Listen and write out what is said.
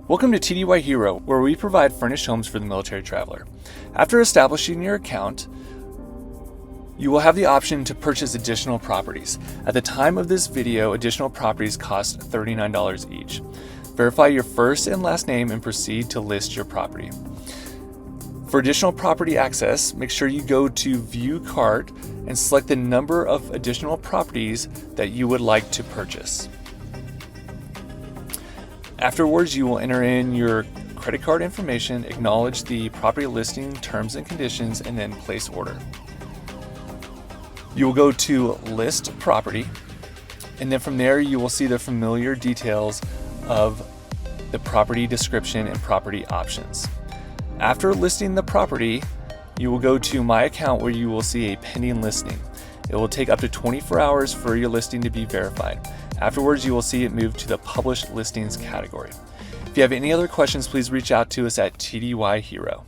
Welcome to TDY Hero, where we provide furnished homes for the military traveler. After establishing your account, you will have the option to purchase additional properties. At the time of this video, additional properties cost $39 each. Verify your first and last name and proceed to list your property. For additional property access, make sure you go to View Cart and select the number of additional properties that you would like to purchase. Afterwards, you will enter in your credit card information, acknowledge the property listing terms and conditions, and then place order. You will go to List Property, and then from there you will see the familiar details of the property description and property options. After listing the property, you will go to My Account, where you will see a pending listing. It will take up to 24 hours for your listing to be verified. Afterwards, you will see it move to the Published Listings category. If you have any other questions, please reach out to us at TDY Hero.